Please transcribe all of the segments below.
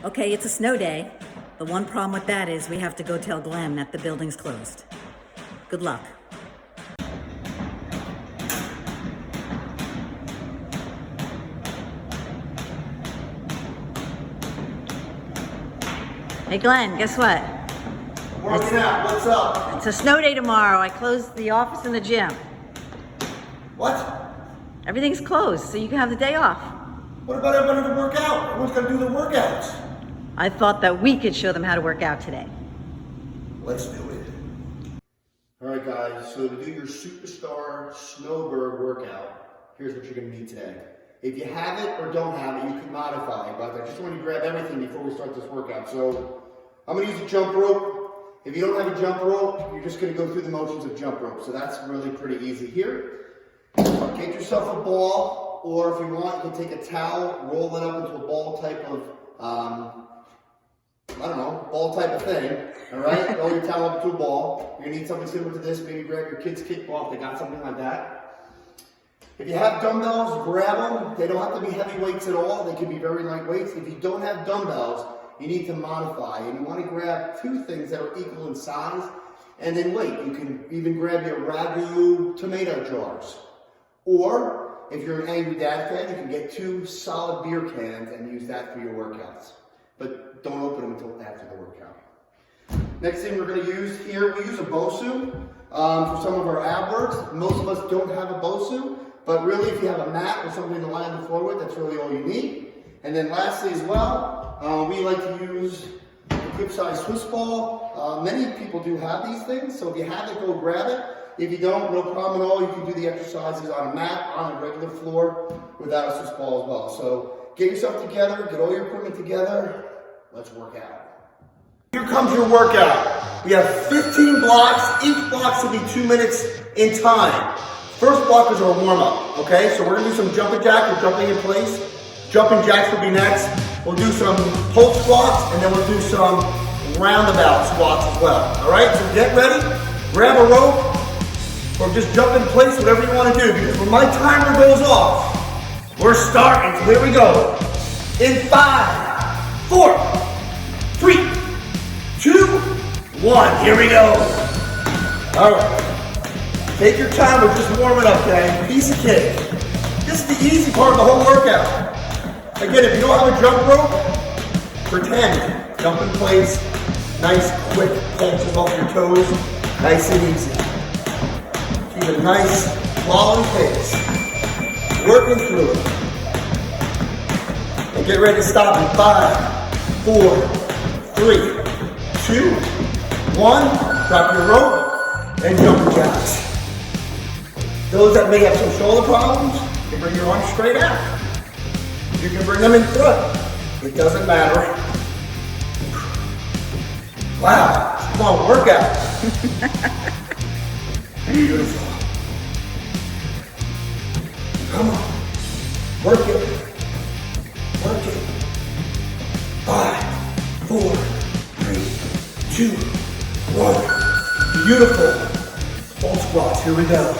Okay, it's a snow day. The one problem with that is we have to go tell Glenn that the building's closed. Good luck. Hey Glenn, guess what? Working out, what's up? It's a snow day tomorrow. I closed the office and the gym. What? Everything's closed, so you can have the day off. What about everybody to work out? Everyone's gonna do their workouts. I thought that we could show them how to work out today. Let's do it. All right, guys, so to do your Superstar Snowbird workout, here's what you're gonna need today. If you have it or don't have it, you can modify it, but I just want to grab everything before we start this workout. So I'm gonna use a jump rope. If you don't have a jump rope, you're just gonna go through the motions of jump rope. So that's really pretty easy here. Get yourself a ball, or if you want, you can take a towel, roll it up into a ball type of, ball type of thing, all right? Roll your towel up into a ball. You're gonna need something similar to this. Maybe grab your kids' kickball if they got something like that. If you have dumbbells, grab them. They don't have to be heavy weights at all. They can be very light weights. If you don't have dumbbells, you need to modify. And you want to grab two things that are equal in size and then weight. You can even grab your Ragu tomato jars. Or, if you're an Angry Dad fan, you can get 2 solid beer cans and use that for your workouts. But don't open them until after the workout. Next thing we're going to use here, we use a BOSU for some of our ab works. Most of us don't have a BOSU, but really if you have a mat or something to lie on the floor with, that's really all you need. And then lastly as well, we like to use a good size Swiss ball. Many people do have these things, so if you have it, go grab it. If you don't, no problem at all. You can do the exercises on a mat, on a regular floor, without a Swiss ball as well. So get yourself together, get all your equipment together. Let's work out. Here comes your workout. We have 15 blocks. Each block should be 2 minutes in time. First block is our warm-up, okay? So we're gonna do some jumping jack. We're jumping in place. Jumping jacks will be next. We'll do some pull squats, and then we'll do some roundabout squats as well, all right? So get ready, grab a rope, or just jump in place, whatever you want to do, because when my timer goes off, we're starting. So here we go. In 5, 4, 3, 2, 1. Here we go. All right. Take your time, we're just warming up, okay? Piece of cake. This is the easy part of the whole workout. Again, if you don't have a jump rope, pretend. Jump in place. Nice, quick pulses off your toes. Nice and easy. Keep a nice, flowing pace. Working through it. And get ready to stop in 5, 4, 3, 2, 1. Drop your rope and jump jacks. Those that may have some shoulder problems, you can bring your arms straight out. You can bring them in front. It doesn't matter. Wow, come on, workout. Beautiful. Come on. Work it. Work it. 5, 4, 3, 2, 1. Beautiful. Full squats. Here we go.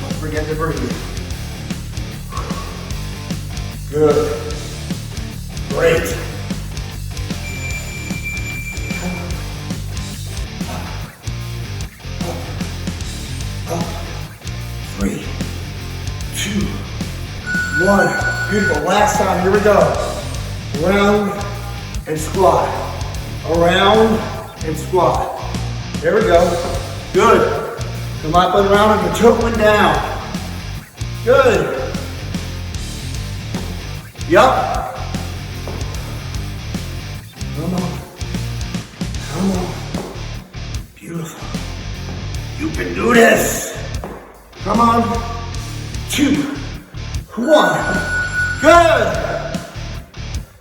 Don't forget to breathe. Good. Great. Up. 3, 2, 1. Beautiful. Last time. Here we go. Round and squat. Around and squat. There we go. Good. Come up and around and your toe went down. Good. Yup. Come on. Come on. Beautiful. You can do this. Come on. 2, 1. Good.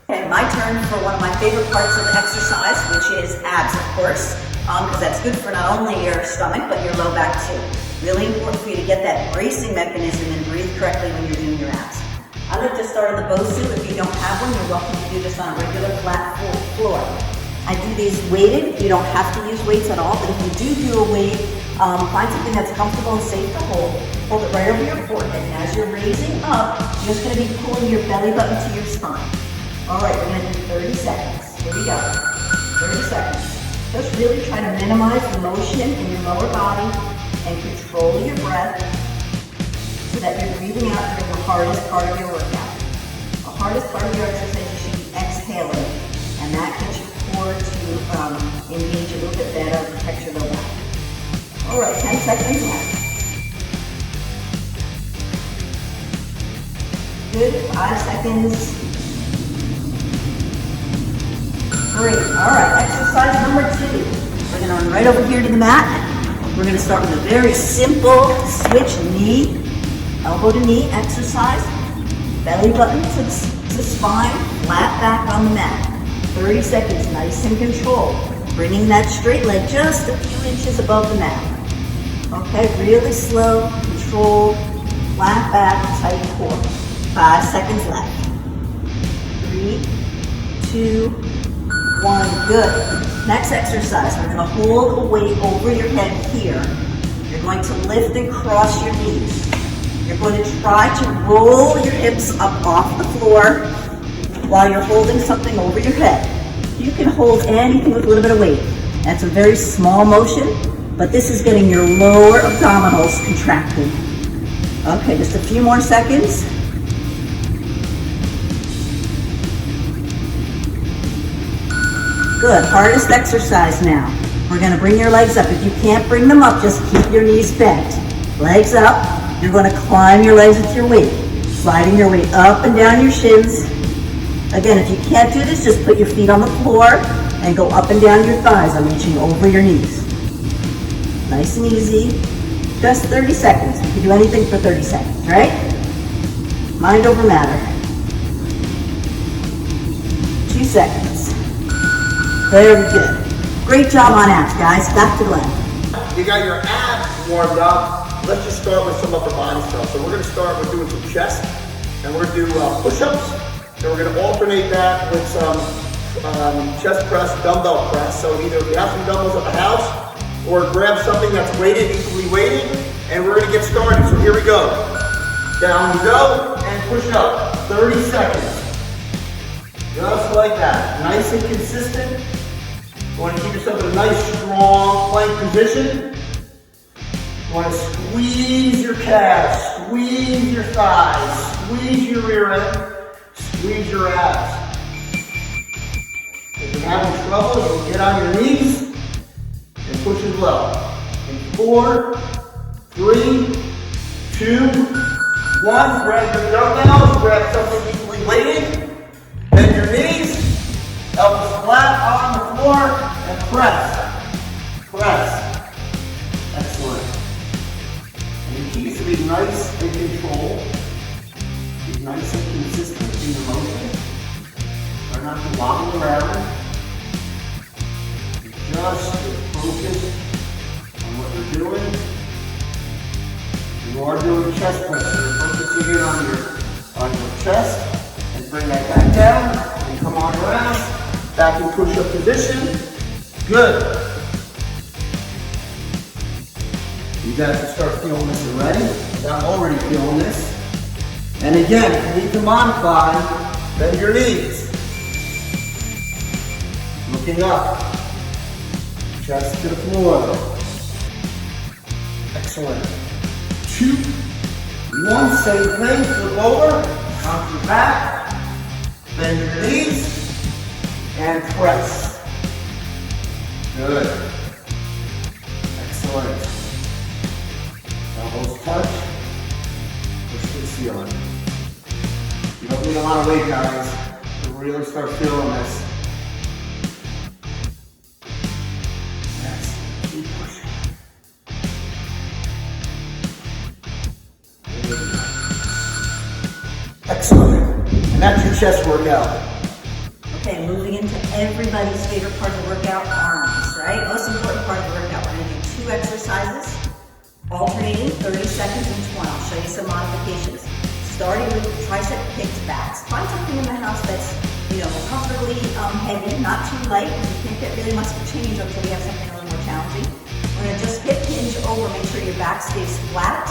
Okay, my turn for one of my favorite parts of the exercise, which is abs, of course, because that's good for not only your stomach, but your low back too. Really important for you to get that bracing mechanism and breathe correctly when you're doing your abs. I like to start on the BOSU. If you don't have one, you're welcome to do this on a regular flat floor. I do these weighted. You don't have to use weights at all, but if you do a weight, Find something that's comfortable and safe to hold. Hold it right over your forehead. And as you're raising up, you're just going to be pulling your belly button to your spine. All right, we're going to do 30 seconds. Here we go. 30 seconds. Just really try to minimize the motion in your lower body and control your breath so that you're breathing out during the hardest part of your workout. The hardest part of your exercise, you should be exhaling, and that gets your core to engage a little bit better, protect your low back. All right, 10 seconds left. Good, 5 seconds. Great, all right, exercise number 2. We're gonna run right over here to the mat. We're gonna start with a very simple switch knee, elbow to knee exercise. Belly button to spine, flat back on the mat. 30 seconds, nice and controlled. Bringing that straight leg just a few inches above the mat. Okay, really slow, controlled, flat back, tight core. 5 seconds left. 3, 2, 1, good. Next exercise, we're gonna hold a weight over your head here. You're going to lift and cross your knees. You're going to try to roll your hips up off the floor while you're holding something over your head. You can hold anything with a little bit of weight. That's a very small motion, but this is getting your lower abdominals contracted. Okay, just a few more seconds. Good, hardest exercise now. We're gonna bring your legs up. If you can't bring them up, just keep your knees bent. Legs up, you're gonna climb your legs with your weight, sliding your weight up and down your shins. Again, if you can't do this, just put your feet on the floor and go up and down your thighs. I'm reaching over your knees. Nice and easy. Just 30 seconds. You can do anything for 30 seconds, right? Mind over matter. 2 seconds. Very good. Great job on abs, guys. Back to Glenn. You got your abs warmed up. Let's just start with some upper body stuff. So we're gonna start with doing some chest, and we're gonna do push-ups. And we're gonna alternate that with some chest press, dumbbell press. So either if you have some dumbbells at the house, or grab something that's weighted, equally weighted, and we're gonna get started. So here we go. Down we go, and push up. 30 seconds. Just like that. Nice and consistent. You want to keep yourself in a nice, strong plank position. You want to squeeze your calves, squeeze your thighs, squeeze your rear end, squeeze your abs. If you're having trouble, you'll get on your knees and push as well. In 4, 3, 2, 1. Grab your dumbbells, grab something equally weighted. Bend your knees, elbows flat on the floor, and press. Press. Excellent. And the key is to be nice and controlled. Be nice and consistent in your motion. Try not to wobble around. Just focus on what you're doing. You are doing chest press. You're focusing in on your chest. And bring that back down. And come on around. Back in push-up position. Good. You guys can start feeling this already. I'm already feeling this. And again, if you need to modify, bend your knees. Looking up. Chest to the floor. Excellent. 2, 1, same thing, flip over, onto your back, bend your knees, and press. Good. Excellent. Elbows touch, push to the ceiling. You don't need a lot of weight, guys, to really start feeling this. Keep pushing. Excellent. And that's your chest workout. Okay, moving into everybody's favorite part of the workout, arms, right? Most important part of the workout. We're gonna do 2 exercises, alternating 30 seconds each one. I'll show you some modifications. Starting with tricep kicked backs. Find something in the house that's, comfortably heavy, not too light, because you can't get really much change until we have something a little more challenging. We're gonna just hip hinge over, make sure your back stays flat,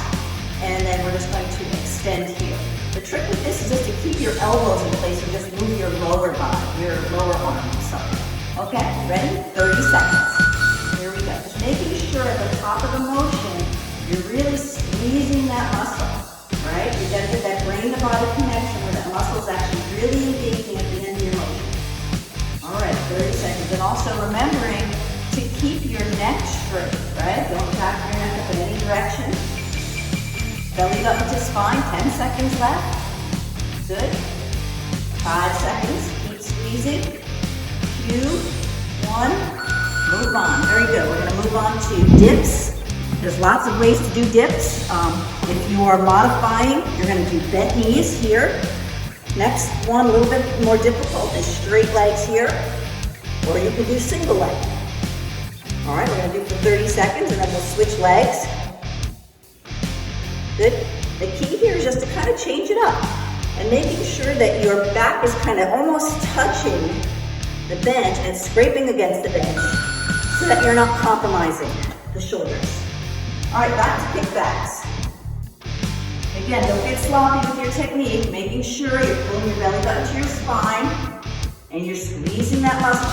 and then we're just going to extend here. The trick with this is just to keep your elbows in place and just move your lower body, your lower arm, sorry. Okay, ready? 30 seconds. Here we go. Just making sure at the top of the motion, you're really squeezing that muscle, right? You gotta get that brain to body connection where that muscle is actually really engaging at the end of your motion. All right, 30 seconds. And also remembering to keep your neck straight, right? Don't tap your neck up in any direction. Belly button to spine, 10 seconds left. Good. 5 seconds, keep squeezing. 2, 1, move on. Very good. We're gonna move on to dips. There's lots of ways to do dips. If you are modifying, you're gonna do bent knees here. Next one, a little bit more difficult, is straight legs here. Or you can do single leg. All right, we're gonna do for 30 seconds and then we'll switch legs. Good. The key here is just to kind of change it up and making sure that your back is kind of almost touching the bench and scraping against the bench so that you're not compromising the shoulders. All right, back to kickbacks. Again, don't get sloppy with your technique, making sure you're pulling your belly button to your spine and you're squeezing that muscle.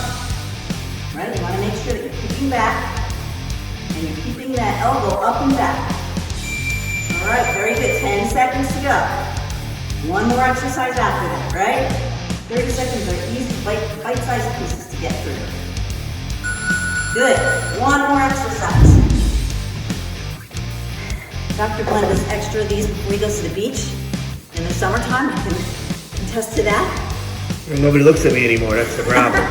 Right? You want to make sure that you're kicking back and you're keeping that elbow up and back. All right, very good. 10 seconds to go. One more exercise after that, right? 30 seconds are easy, bite-sized pieces to get through. Good. One more exercise. Dr. Glenn does extra of these before he goes to the beach in the summertime. I can attest to that. Well, nobody looks at me anymore, that's the problem.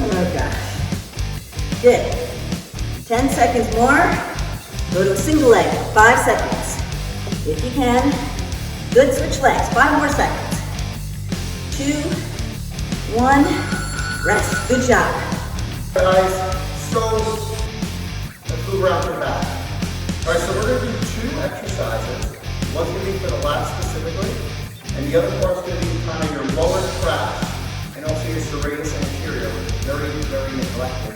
Oh gosh. Good. 10 seconds more. Go to a single leg. 5 seconds. If you can. Good, switch legs. 5 more seconds. 2, 1, rest. Good job. Guys, so let's move around to the back. All right, so we're going to do 2 exercises. One's going to be for the lats specifically, and the other part's going to be kind of your lower traps and also your serratus anterior, which is very, very neglected.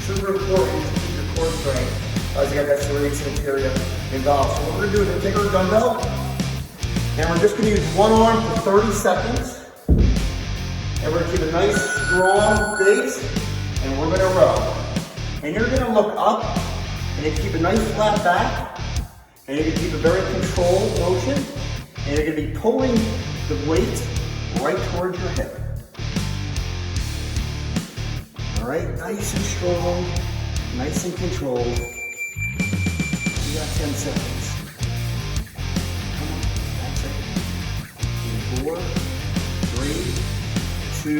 Super important to keep your core strength as you get that serratus anterior involved. So what we're going to do is take our dumbbell, and we're just going to use one arm for 30 seconds. And we're going to keep a nice, strong base, and we're going to row. And you're going to look up, and you keep a nice flat back, and you're going to keep a very controlled motion, and you're going to be pulling the weight right towards your hip. All right, nice and strong, nice and controlled. You got 10 seconds. Come on, that's it. 4, 3, 2,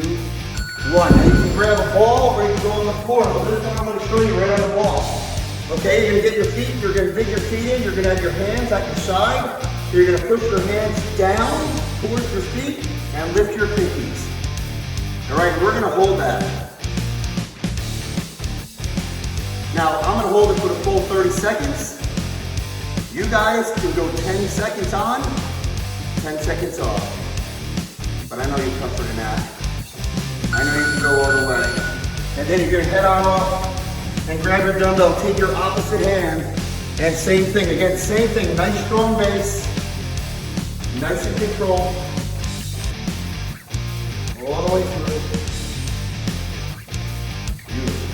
1. Now you can grab a ball or you can go on the floor. But this time I'm going to show you right on the wall. Okay, you're going to get your feet, you're going to dig your feet in, you're going to have your hands at your side. You're going to push your hands down towards your feet and lift your pinkies. All right, we're going to hold that. Now, I'm going to hold it for the full 30 seconds. You guys can go 10 seconds on, 10 seconds off. But I know you're tougher than that. I know you can go all the way. And then you're going to head on off and grab your dumbbell, take your opposite hand, and same thing. Again, same thing, nice strong base, nice and controlled, all the way through. Beautiful.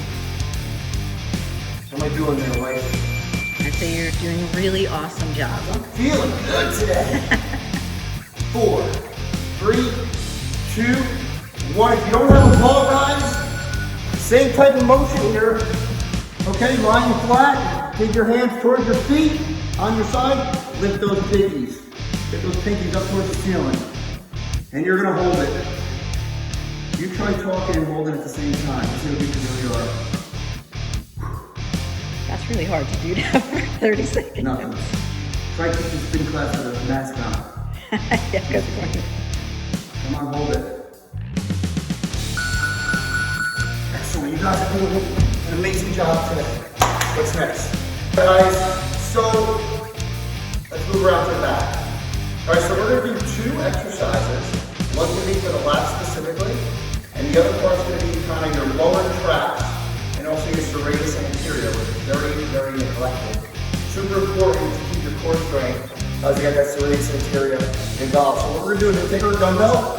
How am I doing there, wife? I'd say you're doing a really awesome job. I'm feeling good today. 4, 3, 2, 1. If you don't have a ball, guys, same type of motion here. Okay, lying flat, take your hands towards your feet, on your side, lift those pinkies. Get those pinkies up towards the ceiling. And you're gonna hold it. You try talking and holding at the same time. See how good you really are. That's really hard to do that for 30 seconds. Nothing. Try to keep the spin class with a mask on. Yeah, good point. Come on, hold it. Excellent, you guys are doing an amazing job today. What's next? Guys, so let's move around to the back. All right, so we're going to do 2 exercises. One's going to be for the lats specifically, and the other part's going to be kind of your lower traps serratus and anterior, which is very, very neglected. Super important to keep your core strength as you get that serratus anterior involved. So what we're gonna do is take our dumbbell,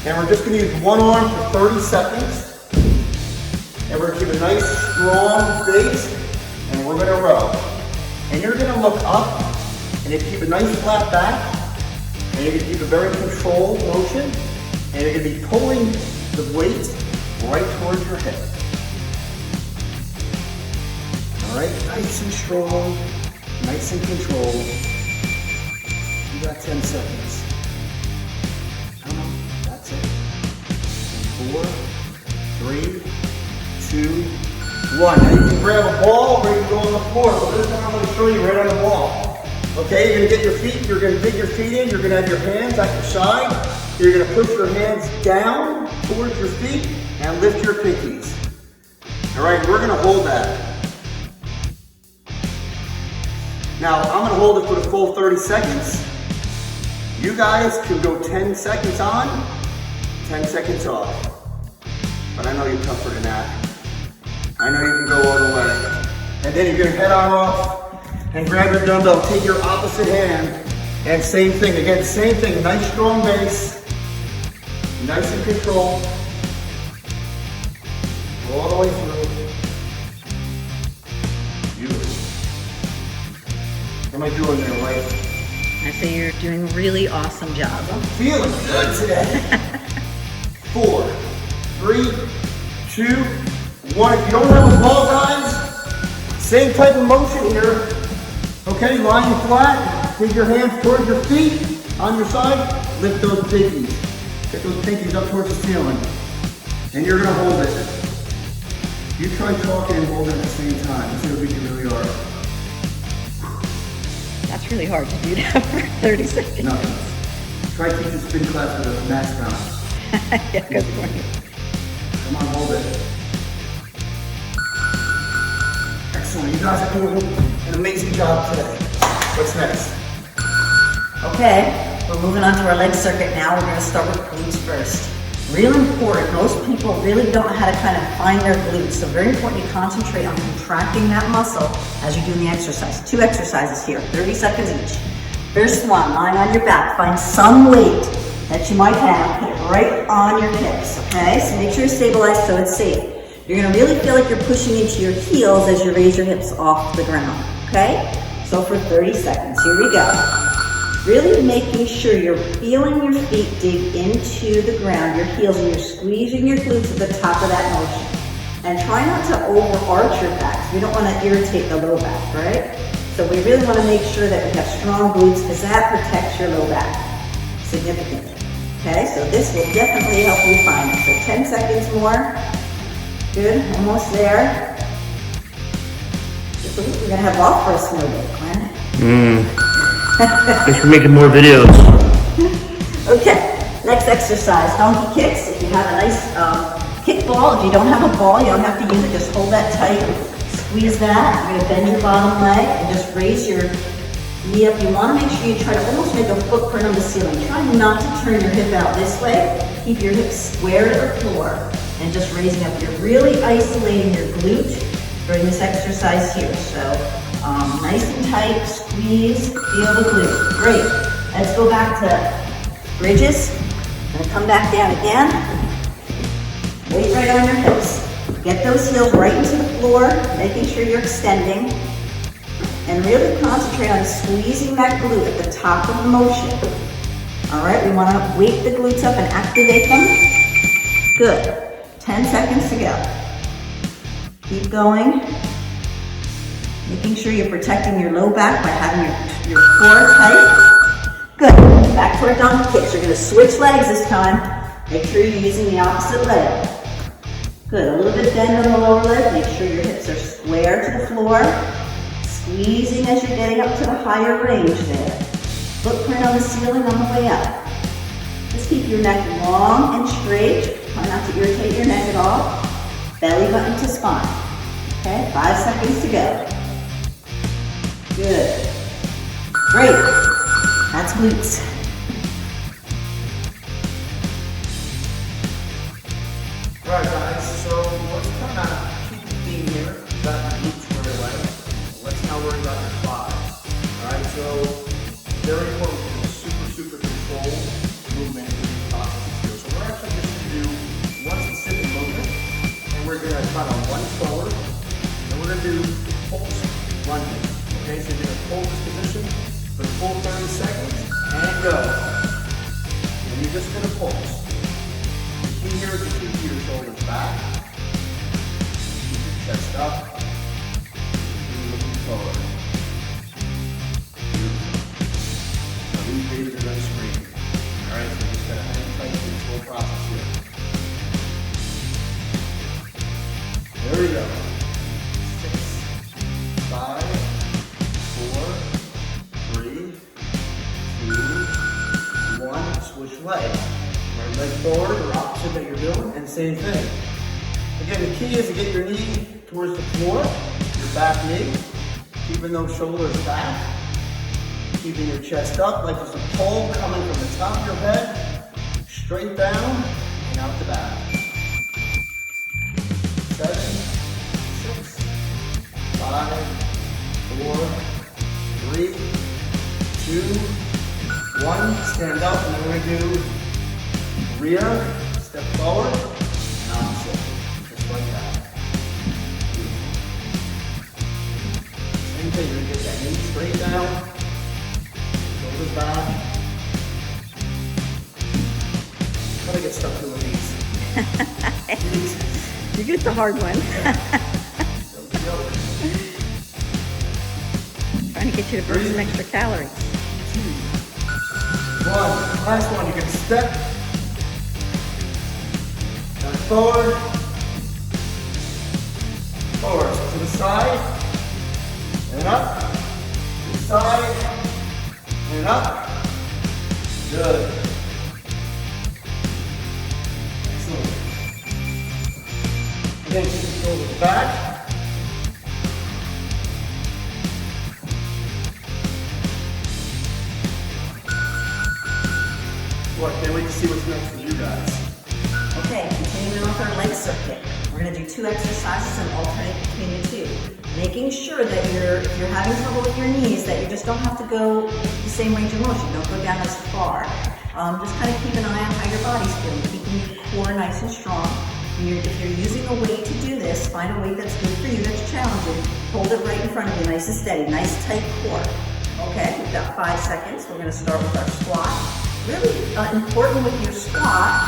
and we're just gonna use one arm for 30 seconds. And we're gonna keep a nice, strong base, and we're gonna row. And you're gonna look up, and you keep a nice flat back, and you're gonna keep a very controlled motion, and you're gonna be pulling the weight right towards your hip. All right, nice and strong, nice and controlled. You got 10 seconds. Come on, that's it. 4, 3, 2, 1. Now you can grab a ball or you can go on the floor. But this time I'm going to show you right on the ball. Okay, you're going to get your feet, you're going to dig your feet in, you're going to have your hands at your side. You're going to push your hands down towards your feet and lift your pinkies. All right, we're going to hold that. Now, I'm going to hold it for the full 30 seconds. You guys can go 10 seconds on, 10 seconds off. But I know you're tougher than that. I know you can go all the way. And then you're going to head on off and grab your dumbbell, take your opposite hand, and same thing. Again, same thing, nice strong base, nice and controlled, all the way through. Beautiful. What am I doing there, wife? I say you're doing a really awesome job. I'm feeling good today. 4, 3, 2, 1. If you don't have a ball, guys, same type of motion here. Okay, lying flat, take your hands towards your feet on your side, lift those pinkies. Get those pinkies up towards the ceiling. And you're gonna hold it. You try talking and holding at the same time. Let's see what we can really are. That's really hard to do that for 30 seconds. No. Try teaching spin class with a mask on. Yeah, good point. Come on, hold it. Excellent. You guys are doing an amazing job today. What's next? Okay, we're moving on to our leg circuit now. We're going to start with glutes first. Real important. Most people really don't know how to kind of find their glutes. So very important you concentrate on contracting that muscle as you're doing the exercise. 2 exercises here, 30 seconds each. First one, lying on your back. Find some weight that you might have, put it right on your hips, okay? So make sure you're stabilized so it's safe. You're gonna really feel like you're pushing into your heels as you raise your hips off the ground, okay? So for 30 seconds, here we go. Really making sure you're feeling your feet dig into the ground, your heels, and you're squeezing your glutes at the top of that motion. And try not to overarch your back. We don't wanna irritate the low back, right? So we really wanna make sure that we have strong glutes because that protects your low back significantly. Okay, so this will definitely help you find it. So 10 seconds more. Good, almost there. We're gonna have off for a snow day, Glenn. Thanks for making more videos. Okay, next exercise, donkey kicks. If you have a nice kick ball, if you don't have a ball, you don't have to use it, just hold that tight. Squeeze that, you're gonna bend your bottom leg and just raise your knee up. You wanna make sure you try to almost make a footprint on the ceiling. Try not to turn your hip out this way. Keep your hips square to the floor and just raising up. You're really isolating your glute during this exercise here. So nice and tight, squeeze, feel the glute. Great. Let's go back to bridges. Gonna come back down again. Weight right on your hips. Get those heels right into the floor, making sure you're extending. And really concentrate on squeezing that glute at the top of the motion. All right, we want to wake the glutes up and activate them. Good. 10 seconds to go. Keep going. Making sure you're protecting your low back by having your core tight. Good. Back to our donkey kicks. You're going to switch legs this time. Make sure you're using the opposite leg. Good. A little bit bend on the lower leg. Make sure your hips are square to the floor. Squeezing as you're getting up to the higher range there. Footprint on the ceiling on the way up. Just keep your neck long and straight. Try not to irritate your neck at all. Belly button to spine. Okay, 5 seconds to go. Good. Great. That's glutes. Alright guys, so let's kind of keep the theme we're gonna do pulse lunges. Okay, so you're gonna hold this position for the full 30 seconds and go. And you're just gonna pulse. The key here is to keep your shoulders back, keep your chest up, and you're looking forward. Now these babies are gonna scream. All right, so just gotta hang tight through this whole process here. There we go. 6, 5, 4, 3, 2, 1. Switch legs. Right leg forward or opposite that you're doing, and same thing. Again, the key is to get your knee towards the floor, your back knee, keeping those shoulders back, keeping your chest up like there's a pole coming from the top of your head, straight down and out the back. 7, 6, 5, 4, 3, 2, 1. Stand up, and then we're going to do rear, step forward, and opposite. Just like that. Same thing, you're going to get that knee straight down, shoulders back. How do I get stuck doing these? You get the hard one. Trying to get you to burn some extra calories. 2, 1. Last one. You can step down forward, forward. So to the side, and up. To the side, and up. Good. Excellent. Again, keep the shoulders back. Well, I can't wait to see what's next for you guys. Okay, continuing with our leg circuit. We're going to do 2 exercises and alternate between the 2. Making sure that if you're having trouble with your knees, that you just don't have to go the same range of motion. Don't go down as far. Just kind of keep an eye on how your body's feeling, keeping your core nice and strong. If you're using a weight to do this, find a weight that's good for you, that's challenging. Hold it right in front of you, nice and steady, nice tight core. Okay, we've got 5 seconds. We're going to start with our squat. Really important with your squat,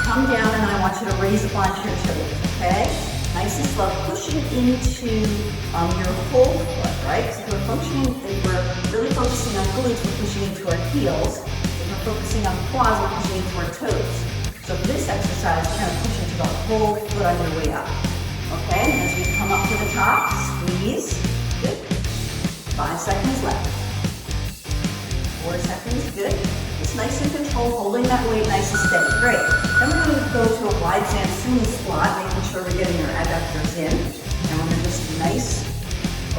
come down and I want you to raise up onto your toes, okay? Nice and slow, pushing into your whole foot, right? So if we're really focusing on glutes, we're pushing into our heels. If we're focusing on quads, we're pushing into our toes. So for this exercise, we're going to push into the whole foot on your way up. Okay, and as we come up to the top, squeeze. Good. 5 seconds left. 4 seconds, good. Just nice and controlled, holding that weight nice and steady. Great. Then we're going to go to a wide Sansuni squat, making sure we're getting our adductors in. And we're going to just nice,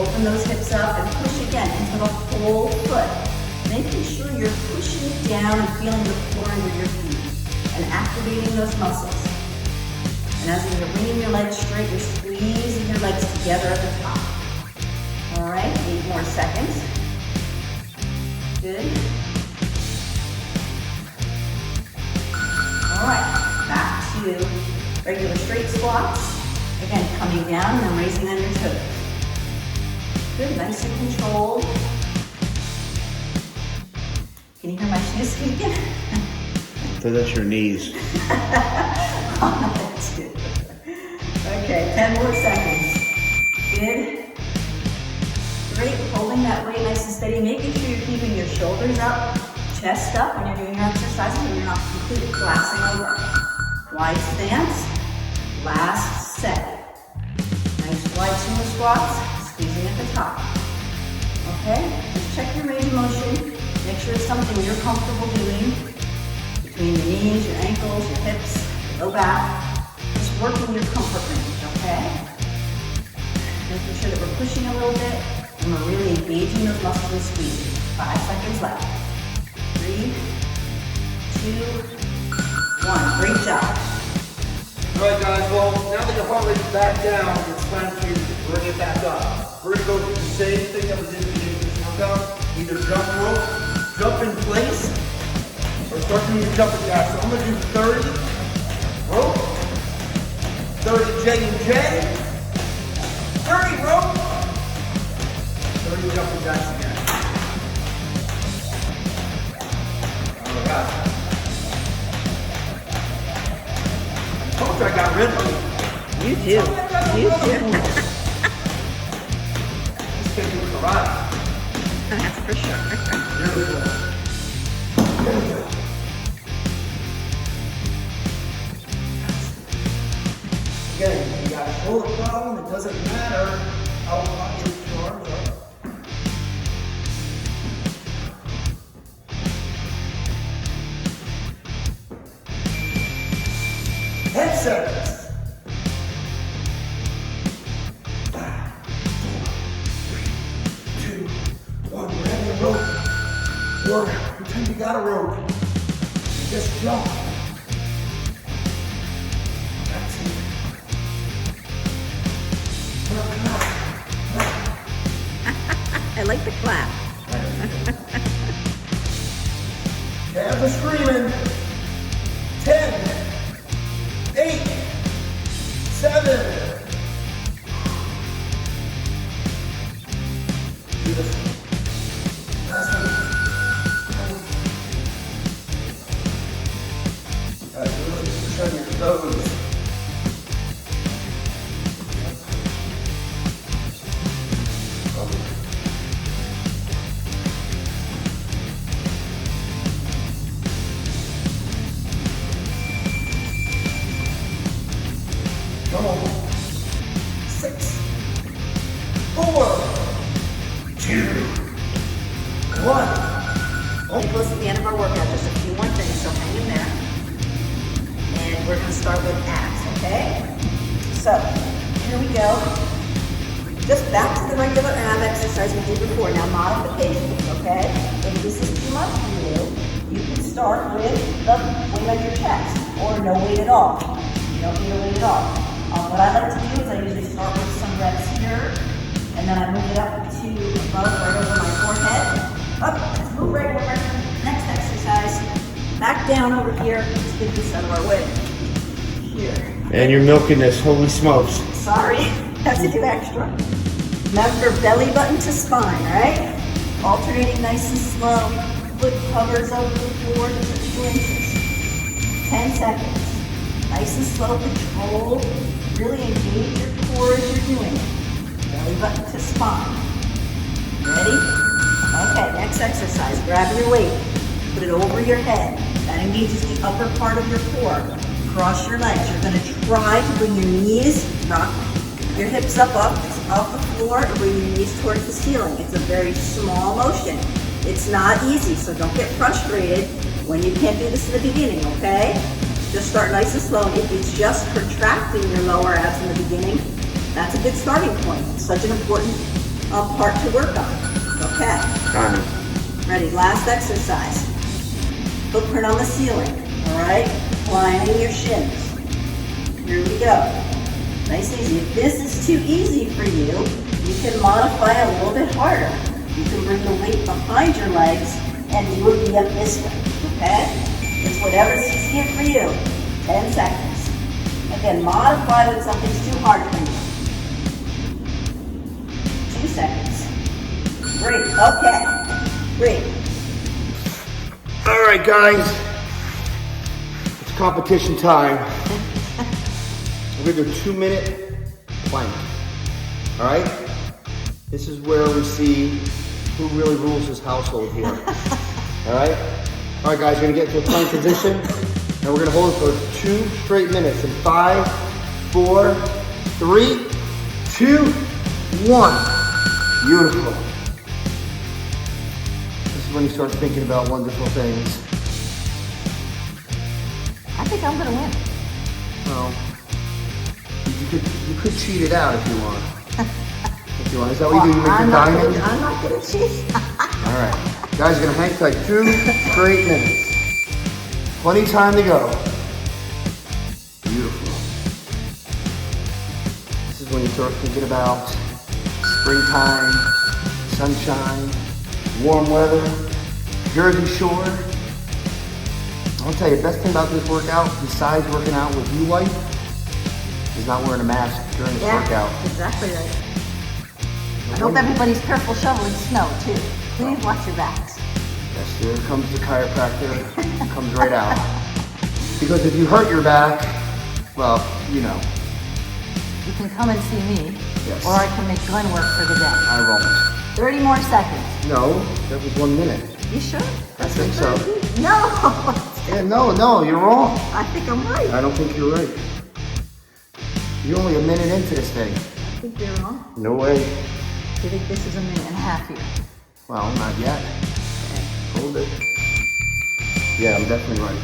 open those hips up and push again into the whole foot. Making sure you're pushing down and feeling the core under your feet and activating those muscles. And as you're bringing your legs straight, you're squeezing your legs together at the top. All right, 8 more seconds. Good. All right, back to regular straight squats. Again, coming down and then raising on your toes. Good, nice and controlled. Can you hear my shoes squeaking? So that's your knees. Oh, that's good. Okay, 10 more seconds. Good. Great, holding that weight nice and steady, making sure you're keeping your shoulders up, chest up when you're doing your exercises and you're not completely collapsing over. Wide stance, last set. Nice wide sumo squats, squeezing at the top. Okay, just check your range of motion. Make sure it's something you're comfortable doing. Between your knees, your ankles, your hips, your low back. Just working your comfort range, okay? Making sure that we're pushing a little bit and we're really engaging those muscles and squeezing. 5 seconds left. 3, 2, 1. Great job. All right, guys, well, now that your heart rate is back down, it's time to bring it back up. We're going to go through the same thing that we did in the beginning of this workout. Either jump rope, jump in place, or start doing your jumping jacks. So I'm going to do 30 rope, 30 J and J, 30 rope, 30 jumping jacks again. Oh my gosh. I told you I got rhythm. You do. You do. This kid do karate. That's for sure. Beautiful. Again, you got a shoulder problem, it doesn't matter how long your arms are. Head seconds. 5, 4, 3, 2, 1. Grab your rope. Or pretend you got a rope. And just jump. That's it. I like the clap. Calves are screaming. 10, 8, 7. Beautiful. Last one. Alright, really push on your toes. Come on. 6, 4, 2, 1. We're close to the end of our workout. Just a few more things, so hang in there. And we're going to start with abs, okay? So, here we go. Just back to the regular ab exercise we did before. Now, modifications, okay? If this is too much for you, you can start with the weight on your chest, or no weight at all. You don't need a weight at all. What I like to do is I usually start with some reps here, and then I move it up to above, right over my forehead. Up, let's move right over. Next exercise. Back down over here. Let's get this out of our way. Here. And you're milking this, holy smokes. Sorry, have to do extra. Remember, belly button to spine, right? Alternating nice and slow. Foot hovers over the floor just a few inches. 10 seconds. Nice and slow, control. Really engage your core as you're doing it. Belly button to spine. Ready? Okay, next exercise. Grab your weight. Put it over your head. That engages the upper part of your core. Cross your legs. You're going to try to bring your knees, rock your hips up off the floor, and bring your knees towards the ceiling. It's a very small motion. It's not easy, so don't get frustrated when you can't do this in the beginning, okay? Just start nice and slow. If it's just contracting your lower abs in the beginning, that's a good starting point. It's such an important part to work on. Okay. Got it. Ready, last exercise. Footprint on the ceiling, all right? Lining your shins. Here we go. Nice and easy. If this is too easy for you, you can modify a little bit harder. You can bring the weight behind your legs and do a V up this way, okay? It's whatever's easier for you. 10 seconds. Again, modify when something's too hard for you. 2 seconds. Great, okay. Great. All right, guys. It's competition time. We're gonna do a 2-minute plank. All right? This is where we see who really rules this household here. All right? All right, guys, we're gonna get into a plank position, and we're gonna hold it for 2 straight minutes. In 5, 4, 3, 2, 1. Beautiful. This is when you start thinking about wonderful things. I think I'm gonna win. Well, you could cheat it out if you want. If you want. Is that what you do? You make your diamond? I'm not gonna cheat. All right. Guys, are gonna hang for like 2 straight minutes. Plenty of time to go. Beautiful. This is when you start thinking about springtime, sunshine, warm weather, Jersey Shore. I'll tell you, the best thing about this workout, besides working out with you, wife, is not wearing a mask during this workout. Exactly right. No hope everybody's careful shoveling snow too. Please watch your backs. Yes, here comes the chiropractor. Comes right out. Because if you hurt your back, well, you know. You can come and see me, Yes. or I can make Glenn work for the day. I won't. 30 more seconds. No, that was 1 minute. You sure? I think so. No! Yeah, no, you're wrong. I think I'm right. I don't think you're right. You're only a minute into this thing. I think you're wrong. No way. Do you think this is a minute and a half here? Well, not yet. Hold it. Yeah, I'm definitely right.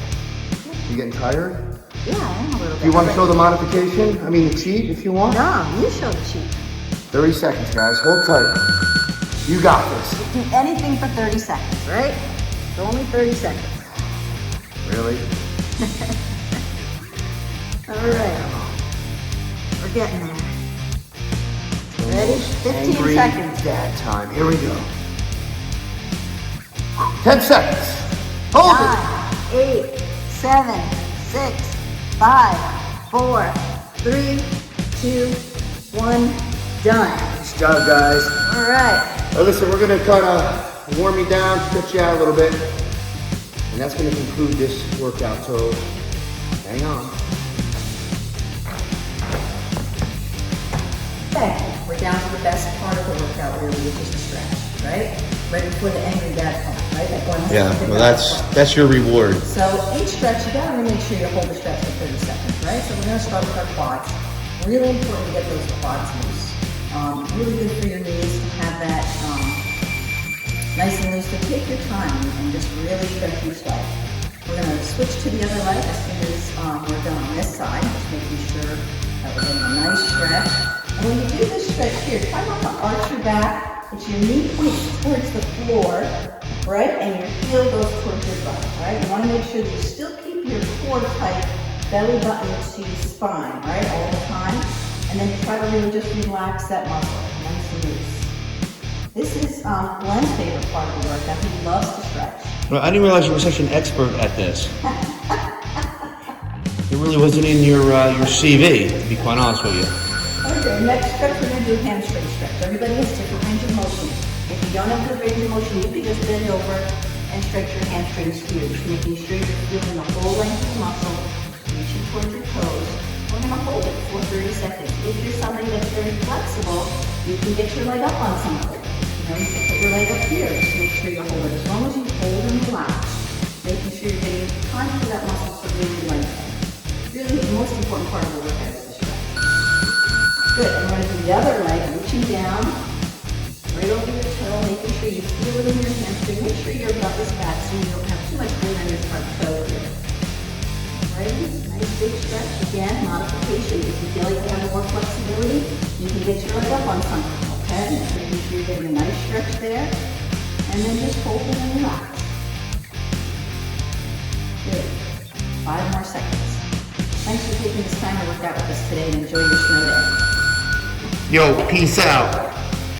You getting tired? Yeah, I am a little bit. Do you want to show the modification? I mean, the cheat if you want? No, you show the sheet. 30 seconds, guys. Hold tight. You got this. Do anything for 30 seconds, right? It's only 30 seconds. Really? All right. We're getting there. Ready? 15 Angry seconds. dad time. Here we go. 10 seconds. Hold it. 9, 8, 7, 6, 5, 4, 3, 2, 1, done. Nice job, guys. All right. Well, listen, we're gonna kind of warm you down, stretch you out a little bit, and that's gonna conclude this workout. So, hang on. Okay, we're down to the best part of the workout, really, which is the stretch, right? Right before the angry dad part, right? That one that's your reward. So each stretch, you gotta make sure you hold the stretch for 30 seconds, right? So we're gonna start with our quads. Really important to get those quads loose. Really good for your knees to have that nice and loose. So take your time and just really stretch each leg. We're gonna switch to the other leg as soon as we're done on this side, just making sure that we're getting a nice stretch. And when you do this stretch here, try not to arch your back. It's your knee points towards the floor, right? And your heel goes towards your butt, right? You want to make sure that you still keep your core tight, belly button to spine, right? All the time. And then try to really just relax that muscle, nice and loose. This is Glenn's favorite part of the workout. He loves to stretch. Well, I didn't realize you were such an expert at this. It really wasn't in your CV, to be quite honest with you. Okay, next stretch we're going to do hamstring stretch. Everybody has different range of motion. If you don't have good range of motion, you can just bend over and stretch your hamstrings here, just making sure you're feeling the whole length of the muscle, reaching towards your toes. We're going to hold it for 30 seconds. If you're somebody that's very flexible, you can get your leg up on something. You know, you can put your leg up here just to make sure you hold it. As long as you hold and relax, making sure you're getting time for that muscle to really lengthen. Really, the most important part of the workout is the stretch. Good, and we're going to do the other leg, reaching down, right over your toe, making sure you feel it in your hamstring. Make sure your butt is back so you don't have too much weight on your front toe here. Ready? Nice big stretch. Again, modification. If you feel like you have more flexibility, you can get your leg up on something, okay? Making sure you're getting a nice stretch there. And then just hold it and relax. Good. 5 more seconds. Thanks for taking this time to work out with us today and enjoy your snow day. Yo, peace out.